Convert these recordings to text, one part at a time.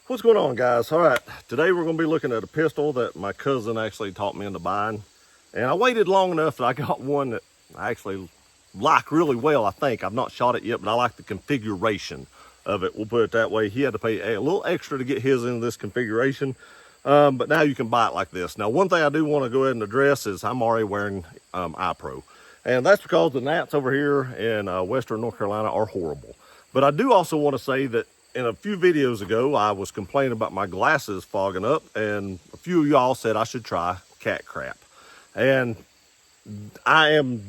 What's going on, guys? All right, today we're going to be looking at a pistol that my cousin actually taught me into buying. And I waited long enough that I got one that I actually like really well, I think. I've not shot it yet, but I like the configuration of it. We'll put it that way. He had to pay a little extra to get his into this configuration. But now you can buy it like this. Now, one thing I do want to go ahead and address is I'm already wearing iPro. And that's because the gnats over here in Western North Carolina are horrible. But I do also want to say that in a few videos ago, I was complaining about my glasses fogging up, and a few of y'all said I should try cat crap. And I am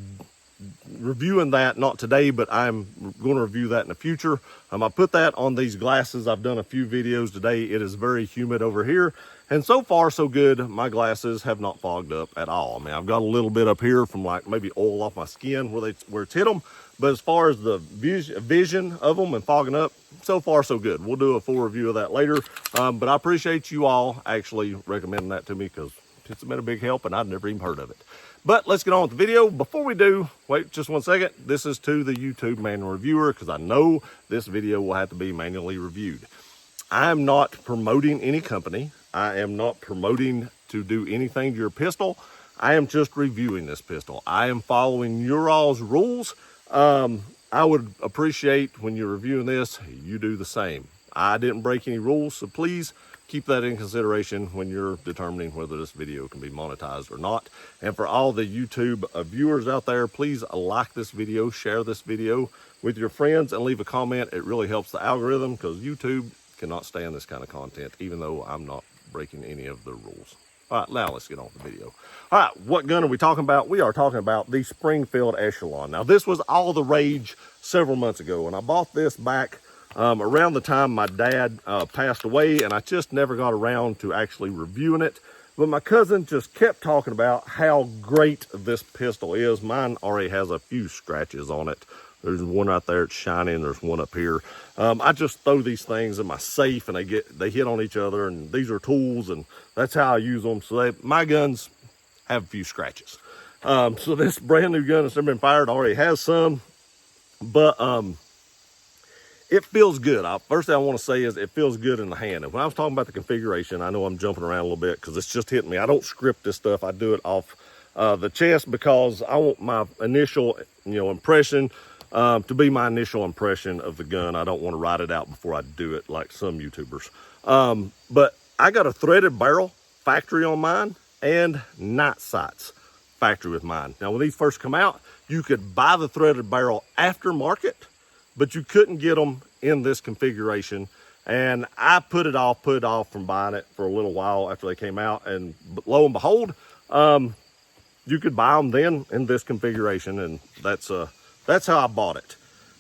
reviewing that, not today, but I'm going to review that in the future. I put that on these glasses. I've done a few videos today. It is very humid over here. And so far, so good. My glasses have not fogged up at all. I mean, I've got a little bit up here from like maybe oil off my skin where it's hit them. But as far as the vision of them and fogging up, so far so good. We'll do a full review of that later. But I appreciate you all actually recommending that to me because it's been a big help and I'd never even heard of it. But let's get on with the video. Before we do, wait just 1 second. This is to the YouTube manual reviewer because I know this video will have to be manually reviewed. I'm not promoting any company. I am not promoting to do anything to your pistol. I am just reviewing this pistol. I am following your all's rules. I would appreciate when you're reviewing this, you do the same. I didn't break any rules, so please keep that in consideration when you're determining whether this video can be monetized or not. And for all the YouTube viewers out there, please like this video, share this video with your friends, and leave a comment. It really helps the algorithm because YouTube cannot stand this kind of content, even though I'm not breaking any of the rules. All right, now let's get on with the video. All right, what gun are we talking about? We are talking about the Springfield Echelon. Now, this was all the rage several months ago, and I bought this back around the time my dad passed away, and I just never got around to actually reviewing it. But my cousin just kept talking about how great this pistol is. Mine already has a few scratches on it. There's one right there, it's shiny, and there's one up here. I just throw these things in my safe and they hit on each other, and these are tools, and that's how I use them. So my guns have a few scratches. So this brand new gun that's never been fired already has some, but it feels good. First thing I want to say is it feels good in the hand. And when I was talking about the configuration, I know I'm jumping around a little bit because it's just hitting me. I don't script this stuff. I do it off the chest because I want my initial, impression to be my initial impression of the gun. I don't want to write it out before I do it like some YouTubers. But I got a threaded barrel factory on mine and night sights factory with mine. Now, when these first come out, you could buy the threaded barrel aftermarket, but you couldn't get them in this configuration. And I put it off from buying it for a little while after they came out. And lo and behold, you could buy them then in this configuration. And that's how I bought it.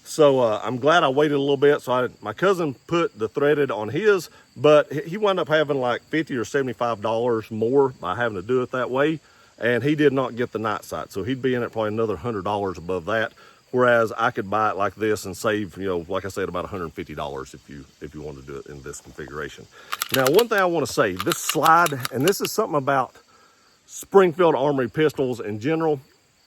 So I'm glad I waited a little bit. So my cousin put the threaded on his, but he wound up having like $50 or $75 more by having to do it that way. And he did not get the night sight. So he'd be in it probably another $100 above that. Whereas I could buy it like this and save, like I said, about $150 if you want to do it in this configuration. Now, one thing I want to say, this slide, and this is something about Springfield Armory pistols in general.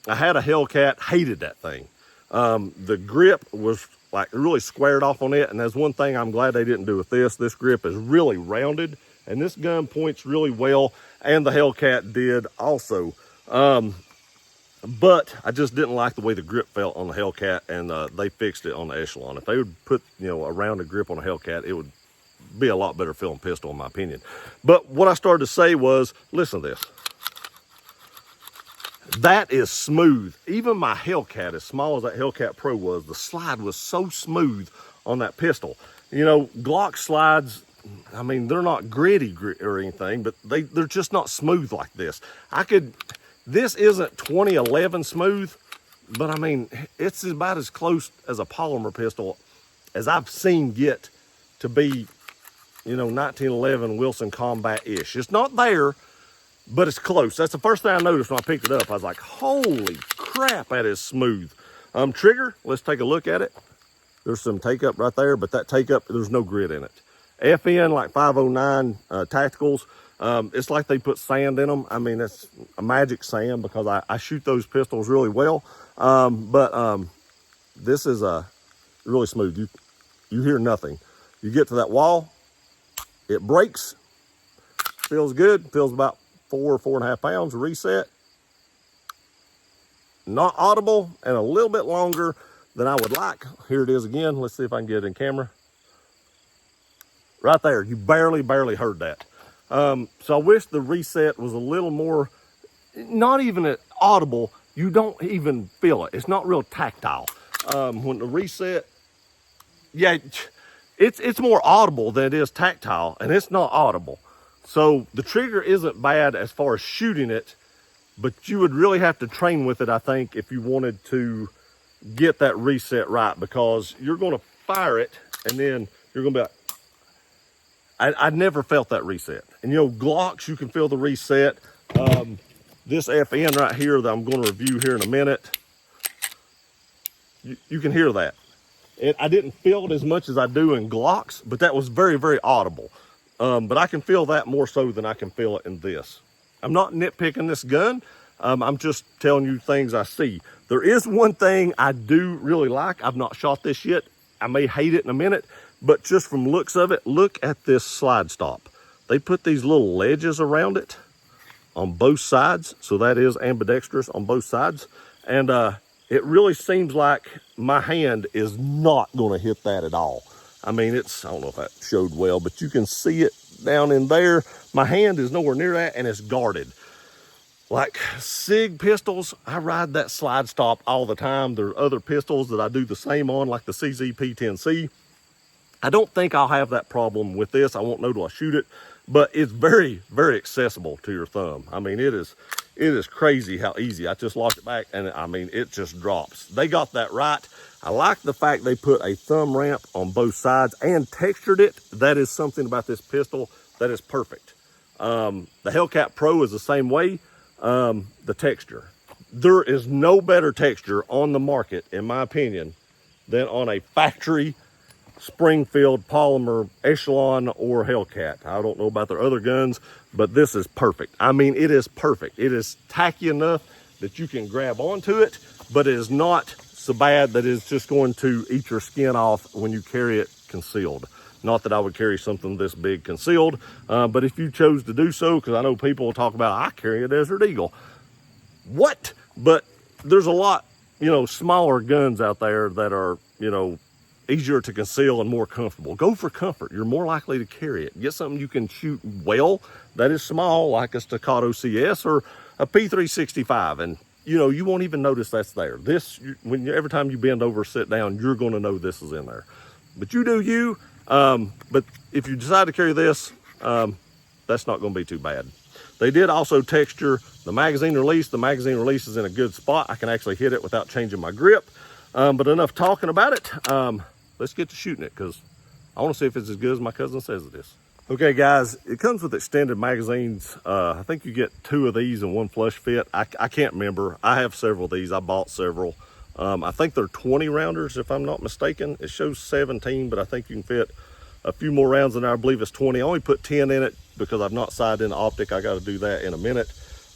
I had a Hellcat, hated that thing. The grip was like really squared off on it, and that's one thing I'm glad they didn't do with this. This grip is really rounded, and this gun points really well, and the Hellcat did also. But I just didn't like the way the grip felt on the Hellcat, and they fixed it on the Echelon. If they would put, a rounded grip on a Hellcat, it would be a lot better feeling pistol in my opinion. But what I started to say was, listen to this. That is smooth. Even my Hellcat, as small as that Hellcat Pro was, the slide was so smooth on that pistol. Glock slides, I mean, they're not gritty or anything, but they're just not smooth like this. This isn't 2011 smooth, but I mean, it's about as close as a Polymer pistol as I've seen get to be, 1911 Wilson Combat-ish. It's not there, but it's close. That's the first thing I noticed when I picked it up. I was like, holy crap, that is smooth. Trigger, let's take a look at it. There's some take up right there, but that take up, there's no grit in it. FN like 509 tacticals. It's like they put sand in them. I mean, it's a magic sand because I shoot those pistols really well. But this is really smooth. You hear nothing. You get to that wall, It brakes, feels good, feels about 4.5 pounds, reset. Not audible and a little bit longer than I would like. Here it is again. Let's see if I can get it in camera. Right there, you barely heard that. So I wish the reset was a little more, not even audible. You don't even feel it. It's not real tactile. When the reset, yeah, it's more audible than it is tactile, and it's not audible. So the trigger isn't bad as far as shooting it, but you would really have to train with it, I think, if you wanted to get that reset right, because you're going to fire it and then you're going to be like, I never felt that reset. And you know, Glocks, you can feel the reset. This FN right here that I'm going to review here in a minute, you can hear that. I didn't feel it as much as I do in Glocks, but that was very audible. But I can feel that more so than I can feel it in this. I'm not nitpicking this gun. I'm just telling you things I see. There is one thing I do really like. I've not shot this yet. I may hate it in a minute, but just from looks of it, look at this slide stop. They put these little ledges around it on both sides. So that is ambidextrous on both sides. And it really seems like my hand is not going to hit that at all. I mean, I don't know if that showed well, but you can see it down in there. My hand is nowhere near that, and it's guarded. Like SIG pistols, I ride that slide stop all the time. There are other pistols that I do the same on, like the CZ-P10C. I don't think I'll have that problem with this. I won't know till I shoot it, but it's very accessible to your thumb. I mean, it is crazy how easy. I just lock it back, and I mean, it just drops. They got that right. I like the fact they put a thumb ramp on both sides and textured it. That is something about this pistol that is perfect. The Hellcat Pro is the same way. The texture. There is no better texture on the market, in my opinion, than on a factory Springfield Polymer Echelon or Hellcat. I don't know about their other guns, but this is perfect. I mean, it is perfect. It is tacky enough that you can grab onto it, but it is not so bad that it's just going to eat your skin off when you carry it concealed. Not that I would carry something this big concealed, but if you chose to do so, because I know people will talk about, I carry a Desert Eagle. What? But there's a lot, you know, smaller guns out there that are, you know, easier to conceal and more comfortable. Go for comfort. You're more likely to carry it. Get something you can shoot well that is small, like a Staccato CS or a P365, and you know, you won't even notice that's there. This, every time you bend over, sit down, you're going to know this is in there. But you do you. But if you decide to carry this, that's not going to be too bad. They did also texture the magazine release. The magazine release is in a good spot. I can actually hit it without changing my grip. But enough talking about it. Let's get to shooting it, because I want to see if it's as good as my cousin says it is. Okay, guys, it comes with extended magazines. I think you get 2 of these and 1 flush fit. I can't remember. I have several of these. I bought several. I think they're 20 rounders, if I'm not mistaken. It shows 17, but I think you can fit a few more rounds in there. I believe it's 20. I only put 10 in it because I've not sighted in the optic. I got to do that in a minute.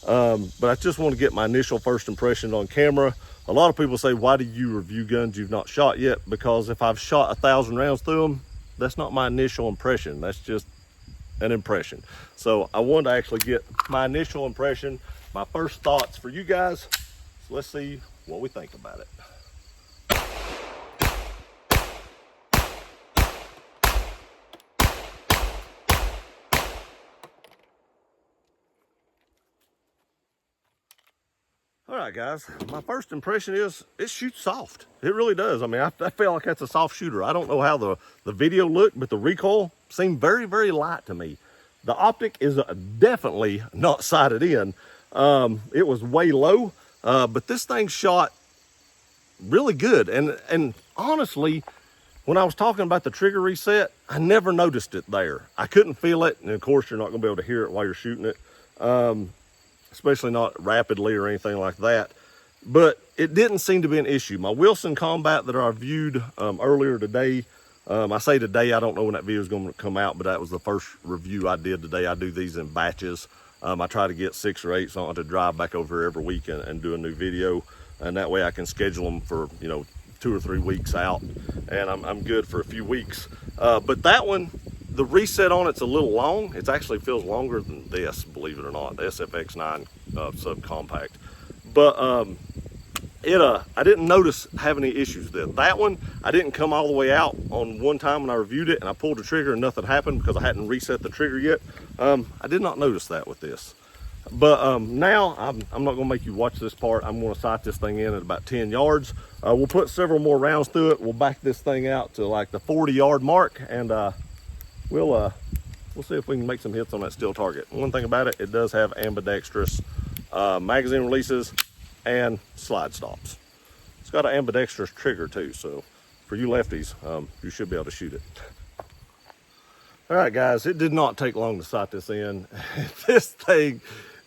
But I just want to get my initial first impression on camera. A lot of people say, why do you review guns you've not shot yet? Because if I've shot 1,000 rounds through them, that's not my initial impression. That's just an impression. So I wanted to actually get my initial impression, my first thoughts for you guys. So let's see what we think about it. All right, guys, my first impression is it shoots soft. It really does. I mean, I feel like that's a soft shooter. I don't know how the video looked, but the recoil seemed very light to me. The optic is definitely not sighted in. It was way low, but this thing shot really good. And honestly, when I was talking about the trigger reset, I never noticed it there. I couldn't feel it, and of course, you're not going to be able to hear it while you're shooting it. Especially not rapidly or anything like that. But it didn't seem to be an issue. My Wilson Combat that I reviewed earlier today, I say today, I don't know when that video is going to come out, but that was the first review I did today. I do these in batches. I try to get 6 or 8 so I don't have to drive back over here every week and do a new video. And that way I can schedule them for, you know, 2 or 3 weeks out. And I'm good for a few weeks. But that one, The reset on it's a little long. It actually feels longer than this, believe it or not, the SFX9 subcompact. But I didn't notice having any issues with it. That one, I didn't come all the way out on one time when I reviewed it, and I pulled the trigger and nothing happened because I hadn't reset the trigger yet. I did not notice that with this. But now I'm not gonna make you watch this part. I'm gonna sight this thing in at about 10 yards. We'll put several more rounds through it. We'll back this thing out to like the 40-yard mark, and we'll see if we can make some hits on that steel target. One thing about it, it does have ambidextrous magazine releases and slide stops. It's got an ambidextrous trigger too, so for you lefties, you should be able to shoot it. All right, guys, it did not take long to sight this in. This thing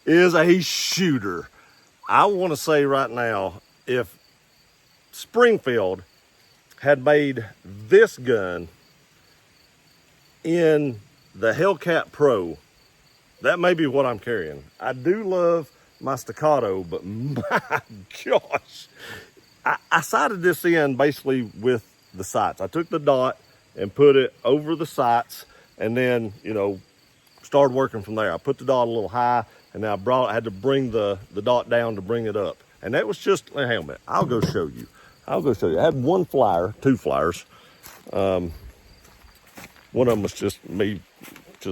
is a shooter. I want to say right now, if Springfield had made this gun in the Hellcat Pro, that may be what I'm carrying. I do love my staccato, but my gosh, I sighted this in basically with the sights. I took the dot and put it over the sights, and then, you know, started working from there. I put the dot a little high, and then I had to bring the dot down to bring it up. And that was just a helmet. I'll go show you. I had one flyer, two flyers. One of them was just me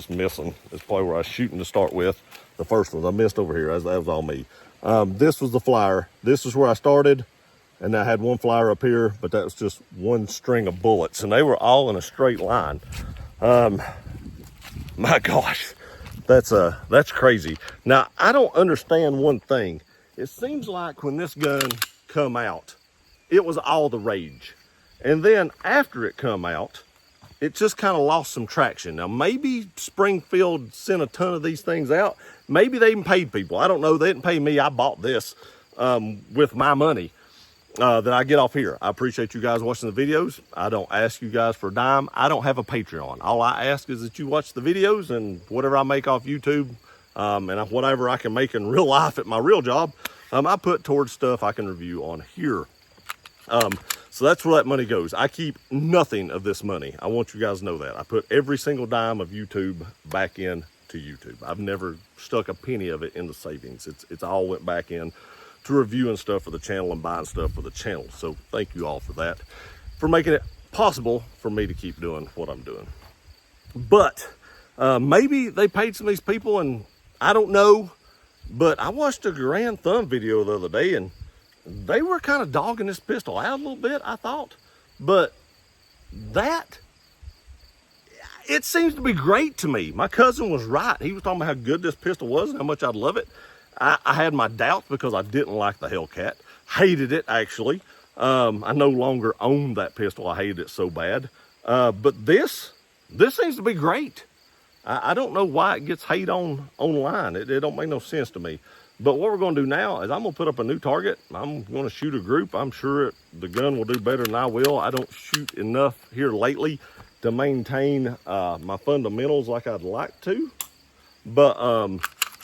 missing. It's probably where I was shooting to start with. The first one I missed over here. That was all me. This was the flyer. This is where I started, and I had one flyer up here, but that was just one string of bullets, and they were all in a straight line. My gosh, that's crazy. Now, I don't understand one thing. It seems like when this gun come out, it was all the rage. And then after it come out, it just kind of lost some traction. Now, maybe Springfield sent a ton of these things out. Maybe they even paid people. I don't know. They didn't pay me. I bought this with my money that I get off here. I appreciate you guys watching the videos. I don't ask you guys for a dime. I don't have a Patreon. All I ask is that you watch the videos, and whatever I make off YouTube and whatever I can make in real life at my real job, I put towards stuff I can review on here. So that's where that money goes. I keep nothing of this money. I want you guys to know that. I put every single dime of YouTube back into YouTube. I've never stuck a penny of it into savings. It's all went back in to reviewing stuff for the channel and buying stuff for the channel. So thank you all for that, for making it possible for me to keep doing what I'm doing. But maybe they paid some of these people, and I don't know, but I watched a Grand Thumb video the other day, and they were kind of dogging this pistol out a little bit, I thought. But it seems to be great to me. My cousin was right. He was talking about how good this pistol was and how much I'd love it. I had my doubts because I didn't like the Hellcat. Hated it, actually. I no longer own that pistol. I hated it so bad. But this seems to be great. I don't know why it gets hate online. It don't make no sense to me. But what we're going to do now is I'm going to put up a new target. I'm going to shoot a group. I'm sure the gun will do better than I will. I don't shoot enough here lately to maintain my fundamentals like I'd like to. But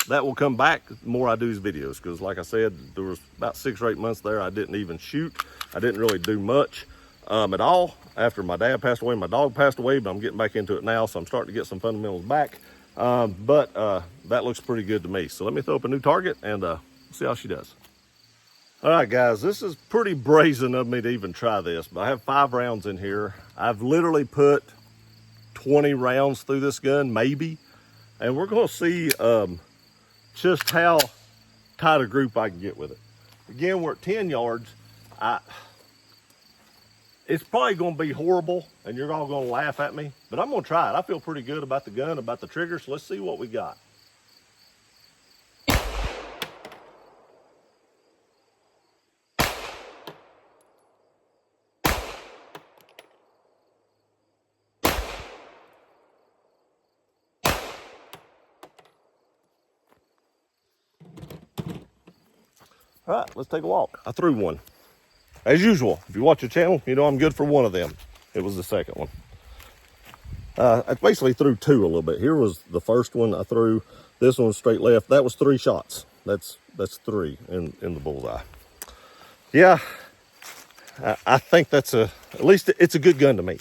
that will come back the more I do these videos, because like I said, there was about 6 or 8 months there I didn't even shoot. I didn't really do much at all. After my dad passed away, my dog passed away, but I'm getting back into it now, so I'm starting to get some fundamentals back. But that looks pretty good to me. So let me throw up a new target and see how she does. All right, guys, this is pretty brazen of me to even try this, but I have 5 rounds in here. I've literally put 20 rounds through this gun, maybe, and we're going to see just how tight a group I can get with it. Again, we're at 10 yards. It's probably going to be horrible, and you're all going to laugh at me, but I'm going to try it. I feel pretty good about the gun, about the trigger, so let's see what we got. All right, let's take a walk. I threw one. As usual, if you watch the channel, you know I'm good for one of them. It was the second one. I basically threw 2 a little bit. Here was the first one I threw. This one was straight left. That was 3 shots. That's 3 in the bullseye. Yeah, I think at least it's a good gun to me.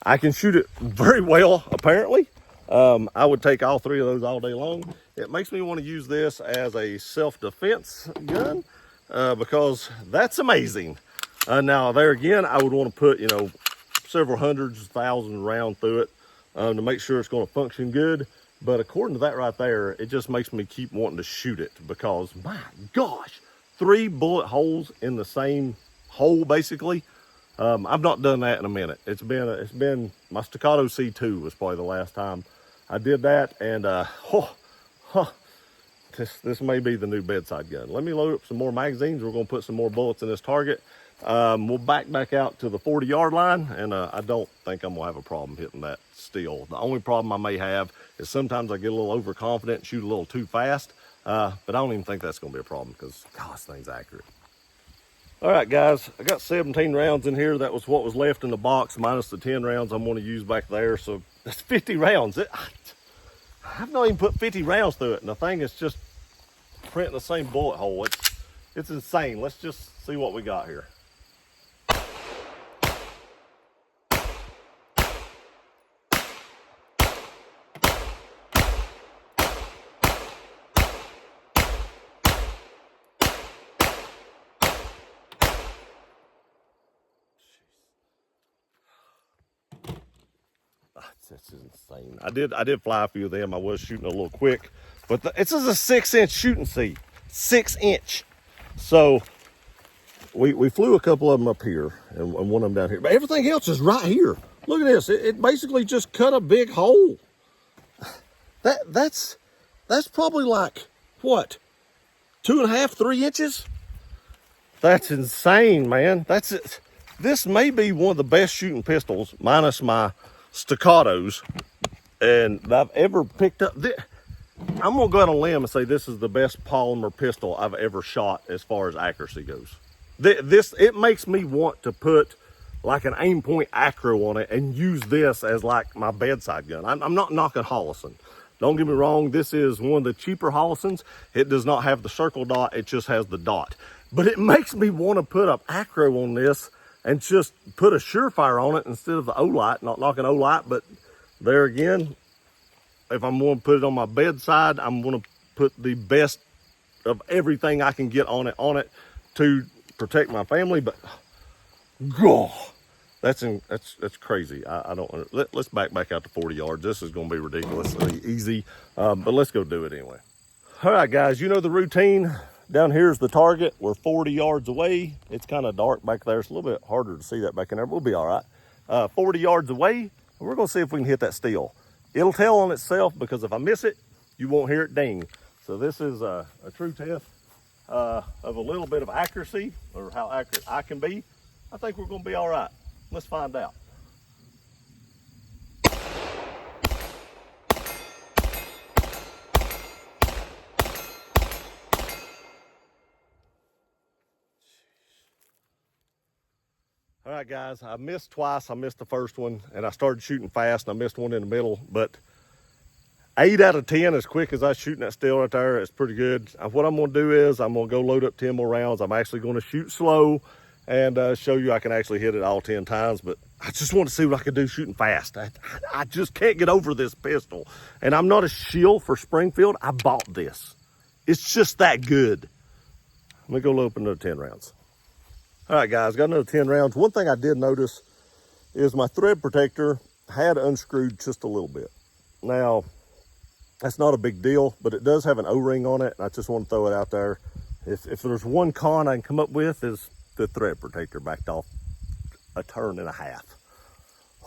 I can shoot it very well, apparently. I would take all 3 of those all day long. It makes me want to use this as a self-defense gun because that's amazing. Now, there again, I would want to put, you know, several hundreds, thousand rounds through it to make sure it's going to function good. But according to that right there, it just makes me keep wanting to shoot it because, my gosh, 3 bullet holes in the same hole, basically. I've not done that in a minute. It's been my Staccato C2 was probably the last time I did that, and this may be the new bedside gun. Let me load up some more magazines. We're gonna put some more bullets in this target. We'll back out to the 40-yard line, and I don't think I'm gonna have a problem hitting that still. The only problem I may have is sometimes I get a little overconfident and shoot a little too fast, but I don't even think that's gonna be a problem because, gosh, this thing's accurate. All right, guys, I got 17 rounds in here. That was what was left in the box, minus the 10 rounds I'm gonna use back there. So that's 50 rounds. I've not even put 50 rounds through it, and the thing is just printing the same bullet hole. It's insane. Let's just see what we got here. That's insane. I did fly a few of them. I was shooting a little quick, but this is a 6-inch shooting seat, 6-inch. So we flew a couple of them up here and one of them down here, but everything else is right here. Look at this. It basically just cut a big hole. That's probably like what, 2.5, 3 inches? That's insane, man. That's it. This may be one of the best shooting pistols, minus my Staccatos, and I've ever picked up. I'm gonna go out on a limb and say this is the best polymer pistol I've ever shot as far as accuracy goes. It makes me want to put like an aim point acro on it and use this as like my bedside gun. I'm not knocking Hollison. Don't get me wrong, this is one of the cheaper Hollisons. It does not have the circle dot, it just has the dot. But it makes me want to put up acro on this and just put a Surefire on it instead of the Olight. Not knocking Olight, but there again, if I'm going to put it on my bedside, I'm going to put the best of everything I can get on it to protect my family. But God, that's crazy. I don't. Let's back out to 40 yards. This is going to be ridiculously easy, but let's go do it anyway. All right, guys, you know the routine. Down here's the target. We're 40 yards away. It's kind of dark back there. It's a little bit harder to see that back in there, but we'll be all right. 40 yards away, we're gonna see if we can hit that steel. It'll tell on itself because if I miss it, you won't hear it ding. So this is a true test of a little bit of accuracy, or how accurate I can be. I think we're gonna be all right. Let's find out. All right, guys, I missed twice. I missed the first one, and I started shooting fast, and I missed one in the middle. But 8 out of 10, as quick as I was shooting that steel right there, it's pretty good. What I'm going to do is I'm going to go load up 10 more rounds. I'm actually going to shoot slow and show you I can actually hit it all 10 times. But I just want to see what I can do shooting fast. I just can't get over this pistol. And I'm not a shill for Springfield. I bought this. It's just that good. Let me go load up another 10 rounds. All right, guys, got another 10 rounds. One thing I did notice is my thread protector had unscrewed just a little bit. Now, that's not a big deal, but it does have an O-ring on it, and I just want to throw it out there. If there's one con I can come up with is the thread protector backed off a turn and a half.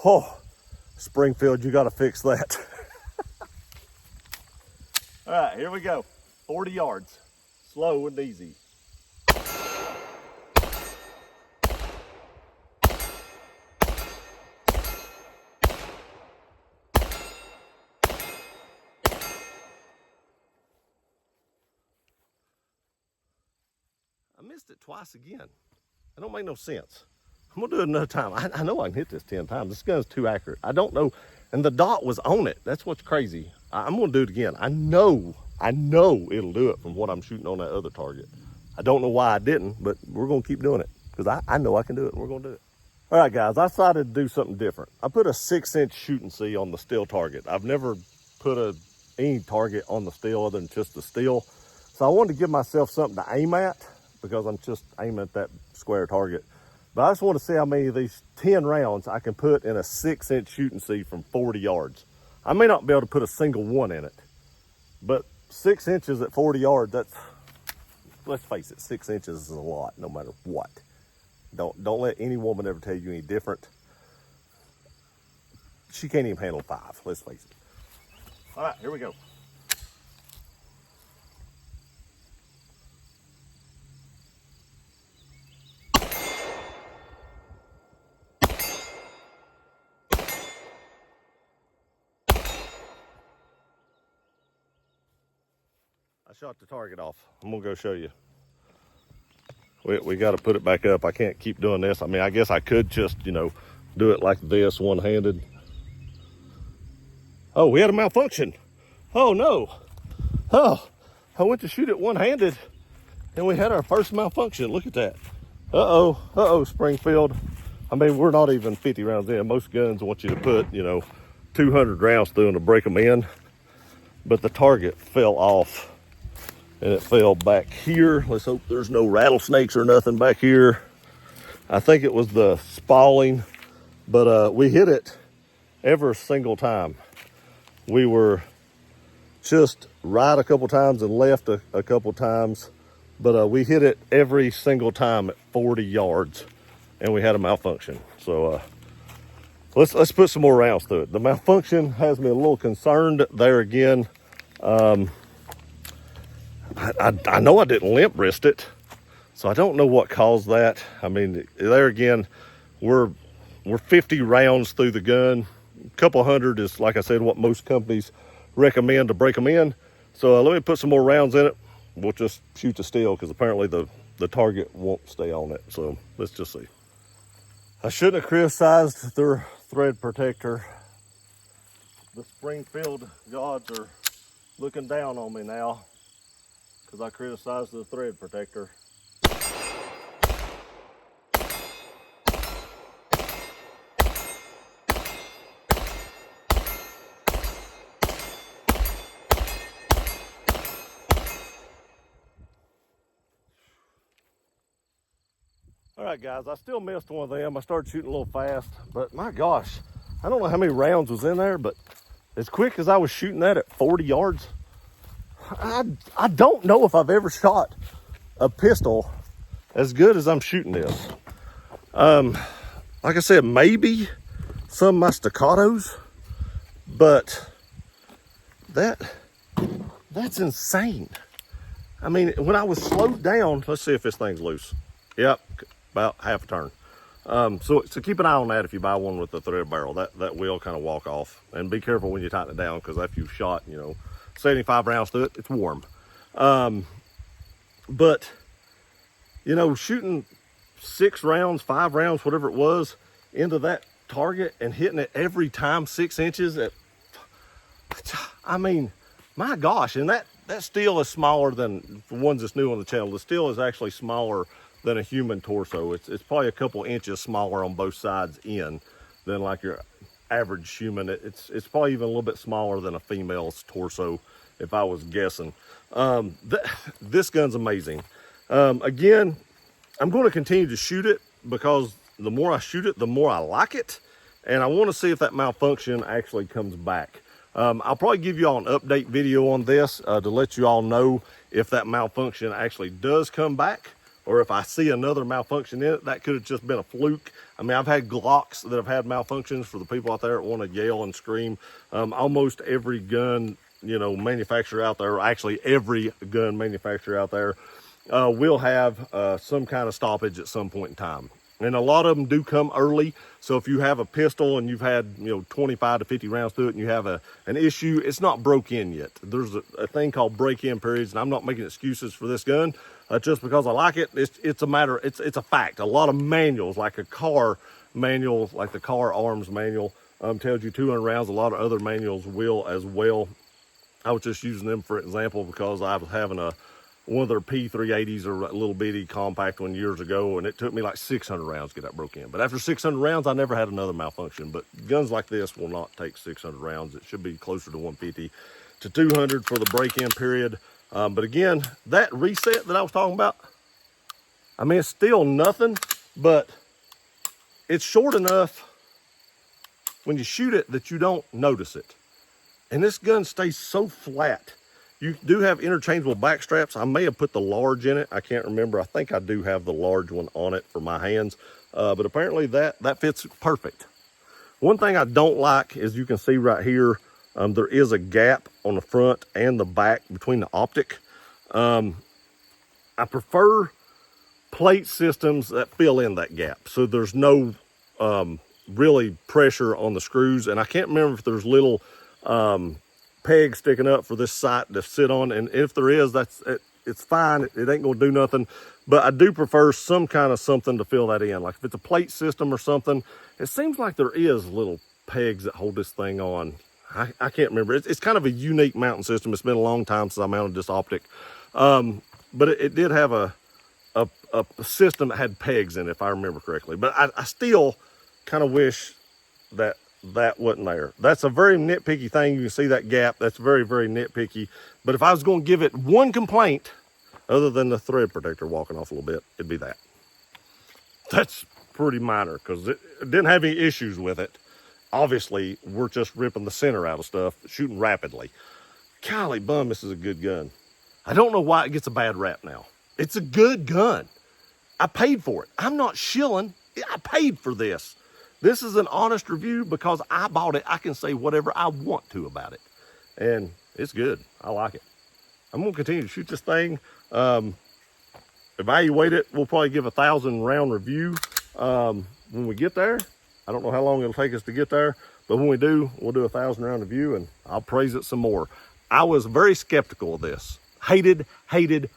Oh, Springfield, you got to fix that. All right, here we go. 40 yards, slow and easy. I missed it twice again. That don't make no sense. I'm gonna do it another time. I know I can hit this 10 times. This gun's too accurate. I don't know. And the dot was on it. That's what's crazy. I'm gonna do it again. I know it'll do it from what I'm shooting on that other target. I don't know why I didn't, but we're gonna keep doing it because I know I can do it and we're gonna do it. All right, guys, I decided to do something different. I put a 6-inch shooting C on the steel target. I've never put any target on the steel other than just the steel. So I wanted to give myself something to aim at because I'm just aiming at that square target. But I just want to see how many of these 10 rounds I can put in a 6-inch shooting C from 40 yards. I may not be able to put a single one in it, but 6 inches at 40 yards, let's face it, 6 inches is a lot no matter what. Don't let any woman ever tell you any different. She can't even handle 5, let's face it. All right, here we go. I shot the target off. I'm gonna go show you. We got to put it back up. I can't keep doing this. I mean, I guess I could just, do it like this, one-handed. Oh, we had a malfunction. Oh, no. Oh, I went to shoot it one-handed, and we had our first malfunction. Look at that. Uh-oh, Springfield. I mean, we're not even 50 rounds in. Most guns want you to put, 200 rounds through them to break them in. But the target fell off. And it fell back here. Let's hope there's no rattlesnakes or nothing back here. I think it was the spalling, but we hit it every single time. We were just right a couple times and left a couple times, but we hit it every single time at 40 yards, and we had a malfunction. So let's put some more rounds through it. The malfunction has me a little concerned there again. I know I didn't limp wrist it, so I don't know what caused that. I mean, there again, we're 50 rounds through the gun. A couple hundred is, like I said, what most companies recommend to break them in. So let me put some more rounds in it. We'll just shoot the steel because apparently the target won't stay on it. So let's just see. I shouldn't have criticized their thread protector. The Springfield gods are looking down on me now because I criticized the thread protector. All right, guys, I still missed one of them. I started shooting a little fast, but my gosh, I don't know how many rounds was in there, but as quick as I was shooting that at 40 yards, I don't know if I've ever shot a pistol as good as I'm shooting this. Like I said, maybe some of my staccatos, but that's insane. I mean, when I was slowed down, let's see if this thing's loose. Yep, about half a turn. So keep an eye on that if you buy one with the thread barrel. That will kind of walk off. And be careful when you tighten it down, because after you've shot, 75 rounds through it, it's warm. But, shooting 6 rounds, 5 rounds, whatever it was, into that target and hitting it every time 6 inches, I mean, my gosh. And that steel is smaller than, for ones that's new on the channel, the steel is actually smaller than a human torso. It's probably a couple inches smaller on both sides in than like your average human. It's probably even a little bit smaller than a female's torso, if I was guessing. This gun's amazing. Again, I'm going to continue to shoot it because the more I shoot it, the more I like it. And I want to see if that malfunction actually comes back. I'll probably give you all an update video on this to let you all know if that malfunction actually does come back, or if I see another malfunction in it. That could have just been a fluke. I mean, I've had Glocks that have had malfunctions. For the people out there that want to yell and scream, almost every gun, manufacturer out there, actually every gun manufacturer out there, will have some kind of stoppage at some point in time. And a lot of them do come early. So if you have a pistol and you've had, 25 to 50 rounds through it and you have an issue, it's not broke in yet. There's a thing called break-in periods, and I'm not making excuses for this gun. Just because I like it, it's a fact. A lot of manuals, like a car manual, like the car arms manual, tells you 200 rounds. A lot of other manuals will as well. I was just using them for example because I was having a one of their P380s, or a little bitty compact one years ago, and it took me like 600 rounds to get that broke in. But after 600 rounds, I never had another malfunction. But guns like this will not take 600 rounds. It should be closer to 150 to 200 for the break-in period. But again, that reset that I was talking about, I mean, it's still nothing, but it's short enough when you shoot it that you don't notice it. And this gun stays so flat. You do have interchangeable back straps. I may have put the large in it. I can't remember. I think I do have the large one on it for my hands. But apparently that fits perfect. One thing I don't like is, you can see right here, there is a gap on the front and the back between the optic. I prefer plate systems that fill in that gap, so there's no really pressure on the screws. And I can't remember if there's little peg sticking up for this sight to sit on, and if there is, it's fine. It ain't gonna do nothing, but I do prefer some kind of something to fill that in. Like if it's a plate system or something, it seems like there is little pegs that hold this thing on. I can't remember. It's kind of a unique mounting system. It's been a long time since I mounted this optic, but it did have a system that had pegs in it, if I remember correctly. But I still kind of wish that wasn't there. That's a very nitpicky thing. You can see that gap. That's very, very nitpicky. But if I was going to give it one complaint, other than the thread protector walking off a little bit, it'd be that. That's pretty minor, because it didn't have any issues with it. Obviously, we're just ripping the center out of stuff, shooting rapidly. Golly bum, this is a good gun. I don't know why it gets a bad rap now. It's a good gun. I paid for it. I'm not shilling. I paid for this. This is an honest review because I bought it. I can say whatever I want to about it. And it's good. I like it. I'm going to continue to shoot this thing. Evaluate it. We'll probably give a 1,000 round review when we get there. I don't know how long it'll take us to get there, but when we do, we'll do a 1,000 round review and I'll praise it some more. I was very skeptical of this. Hated the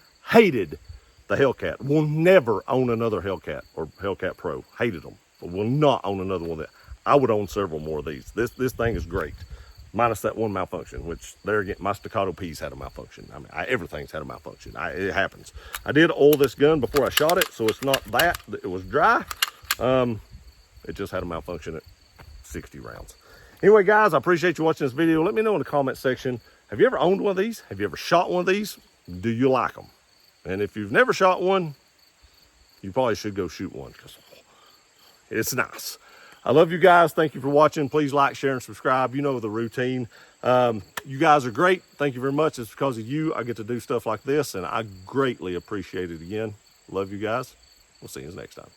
Hellcat. Will never own another Hellcat or Hellcat Pro. Hated them. But will not own another one. That I would own several more of these. This thing is great, minus that one malfunction, which there again, my staccato piece had a malfunction. I mean, everything's had a malfunction. It happens. I did oil this gun before I shot it, so it's not that it was dry. It just had a malfunction at 60 rounds. Anyway, guys, I appreciate you watching this video. Let me know in the comment section, have you ever owned one of these? Have you ever shot one of these? Do you like them? And if you've never shot one, you probably should go shoot one, because it's nice. I love you guys. Thank you for watching. Please like, share, and subscribe. You know the routine. You guys are great. Thank you very much. It's because of you I get to do stuff like this, and I greatly appreciate it again. Love you guys. We'll see you next time.